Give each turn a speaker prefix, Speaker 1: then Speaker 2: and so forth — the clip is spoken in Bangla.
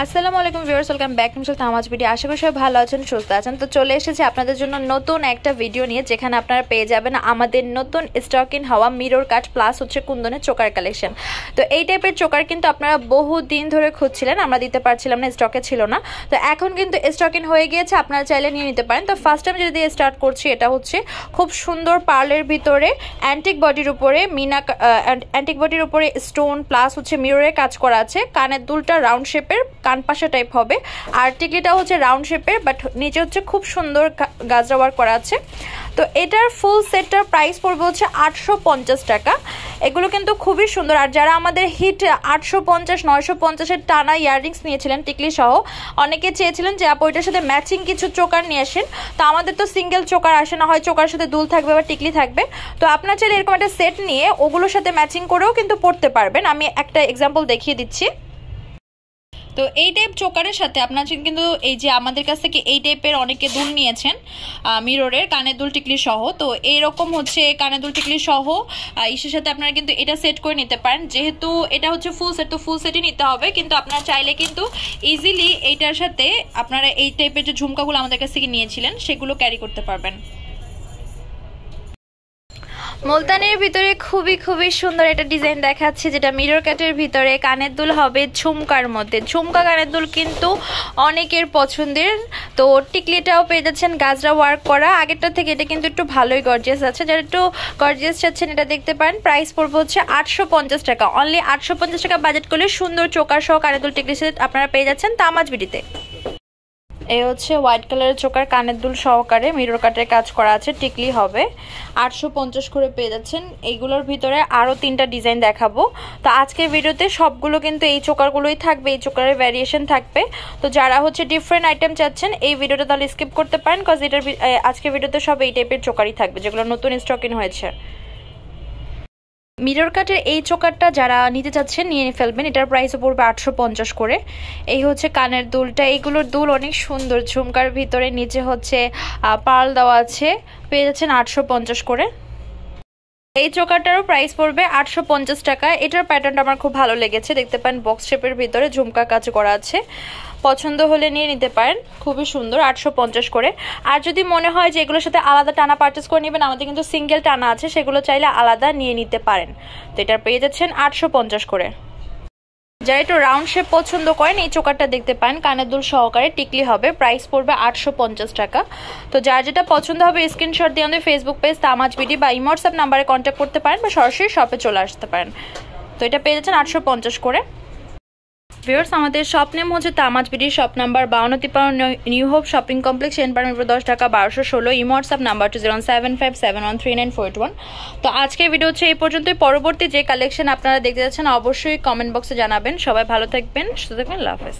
Speaker 1: আসসালামু আলাইকুম ভিউয়ার্স, ওয়েলকাম ব্যাক টু তামাজ ভিডিও। আশা করি সবাই ভালো আছেন, সুস্থ আছেন। তো চলে এসেছি আপনাদের জন্য নতুন একটা ভিডিও নিয়ে, যেখানে আপনারা পেয়ে যাবেন আমাদের নতুন স্টক ইন হওয়া মিরর কাট প্লাস হচ্ছে কুন্দনের চোকার কালেকশন। তো এই টাইপের চোকার কিন্তু আপনারা বহু দিন ধরে খুঁজছিলেন, আমরা দিতে পারছিলাম না, স্টকে ছিল না। তো এখন কিন্তু স্টক ইন হয়ে গিয়েছে, আপনারা চাইলে নিয়ে নিতে পারেন। তো ফার্স্ট টাইম যদি স্টার্ট করছি, এটা হচ্ছে খুব সুন্দর পার্লের ভিতরে অ্যান্টিক বডির উপরে অ্যান্টিক বডির উপরে স্টোন প্লাস হচ্ছে মিররের কাজ করা আছে। কানের দুলটা রাউন্ড শেপের, কান পাশা টাইপ হবে, আর টিকলিটা হচ্ছে রাউন্ড শেপের, বাট নিচে হচ্ছে খুব সুন্দর গাজরা ওয়ার্ক করা আছে। তো এটার ফুল সেটটার প্রাইস পড়বে হচ্ছে 850 টাকা। এগুলো কিন্তু খুবই সুন্দর। আর যারা আমাদের হিট 850 950-এর টানা ইয়াররিংস নিয়েছিলেন টিকলি সহ, অনেকে চেয়েছিলেন যে আপু এটার সাথে ম্যাচিং কিছু চোকার নিয়ে আসেন। তো আমাদের তো সিঙ্গেল চোকার আসে না, হয় চোকার সাথে দুল থাকবে বা টিকলি থাকবে। তো আপনার চাইলে এরকম একটা সেট নিয়ে ওগুলোর সাথে ম্যাচিং করেও কিন্তু পড়তে পারবেন। আমি একটা এক্সাম্পল দেখিয়ে দিচ্ছি। তো এই টাইপ চোকারের সাথে আপনার কিন্তু এই যে আমাদের কাছ থেকে এই টাইপের অনেকে দুল নিয়েছেন মিররের, কানের দুল টিকলি সহ। তো এইরকম হচ্ছে কানের দুল টিকলি সহ ইসের সাথে আপনারা কিন্তু এটা সেট করে নিতে পারেন। যেহেতু এটা হচ্ছে ফুল সেট, তো ফুল সেটই নিতে হবে। কিন্তু আপনারা চাইলে কিন্তু ইজিলি এইটার সাথে আপনারা এই টাইপের যে ঝুমকাগুলো আমাদের কাছ থেকে নিয়েছিলেন সেগুলো ক্যারি করতে পারবেন। মুলতানের ভিতরে খুবই সুন্দর একটা ডিজাইন দেখাচ্ছে, যেটা মিরর কাটের ভিতরে কানের দুল হবে ঝুমকার মধ্যে। ঝুমকা কানের দুল কিন্তু অনেকের পছন্দের। তো টিকলিটাও পেয়ে যাচ্ছেন গাজরা ওয়ার্ক করা। আগেরটা থেকে এটা কিন্তু একটু ভালোই গর্জিয়াস আছে। যারা একটু গর্জিয়াস চাচ্ছেন এটা দেখতে পারেন। প্রাইস পড়বে হচ্ছে 850 টাকা। অনলি 850 টাকা বাজেট করলে সুন্দর চোকার সহ কানের দুল টিকলির সাথে আপনারা পেয়ে যাচ্ছেন তামাজ বিডিতে। এই হচ্ছে হোয়াইট কালারের চোকার, কানের দুল সহকারে মিরর কাটের কাজ করা আছে, টিকলি হবে। 850 করে পেয়ে যাচ্ছেন। এইগুলোর ভিতরে আরও 3টা ডিজাইন দেখাবো। তো আজকের ভিডিওতে সবগুলো কিন্তু এই চোকারগুলোই থাকবে, এই চোকারের ভ্যারিয়েশন থাকবে। তো যারা হচ্ছে ডিফারেন্ট আইটেম চাচ্ছেন এই ভিডিওটা তাহলে স্কিপ করতে পারেন, কজ এটার আজকের ভিডিওতে সব এই টাইপের চোকারই থাকবে যেগুলো নতুন স্টক ইন হয়েছে। মিরর কাটের এই চোকারটা যারা নিতে চাচ্ছেন নিয়ে ফেলবেন। এটার প্রাইসও পড়বে 850 করে। এই হচ্ছে কানের দুলটা, এইগুলোর দুল অনেক সুন্দর, ঝুমকার ভিতরে নিচে হচ্ছে পার্ল দেওয়া আছে, পেয়ে যাচ্ছেন 850 করে। এই চোকারটারও প্রাইস পড়বে 850 টাকা। এটার প্যাটার্নটা আমার খুব ভালো লেগেছে, দেখতে পান বক্স শেপের ভিতরে ঝুমকা কাজ করা আছে। পছন্দ হলে নিয়ে নিতে পারেন, খুবই সুন্দর, 850 করে। আর যদি মনে হয় যে এগুলোর সাথে আলাদা টানা পারচেস করে নেবেন, আমাদের কিন্তু সিঙ্গেল টানা আছে, সেগুলো চাইলে আলাদা নিয়ে নিতে পারেন। তো এটার পেয়ে যাচ্ছেন 850 করে। যারা একটু রাউন্ড শেপ পছন্দ করেন এই চোকারটা দেখতে পান, কানের দুল সহকারে টিকলি হবে, প্রাইস পড়বে 850 টাকা। তো যার যেটা পছন্দ হবে স্ক্রিনশট দিয়ে আমাদের ফেসবুক পেজ তামাজ বিডি বা হোয়াটসঅ্যাপ নাম্বারে কন্ট্যাক্ট করতে পারেন বা সরাসরি শপে চলে আসতে পারেন। তো এটা পেয়ে যাচ্ছেন 850 করে। ভিউয়ার্স, আমাদের শপ নেম হচ্ছে তামাজ BD, shop number 5253 new hope shopping complex, এনপারমিরপুর 10 টাকা 1216। WhatsApp number 075713941। তো আজকের ভিডিও হচ্ছে এই পর্যন্তই। পরবর্তী যে কালেকশন আপনারা দেখতে যাচ্ছেন অবশ্যই কমেন্ট বক্সে জানাবেন। সবাই ভালো থাকবেন, সুস্থ থাকবেন, আল্লাহ হাফেজ।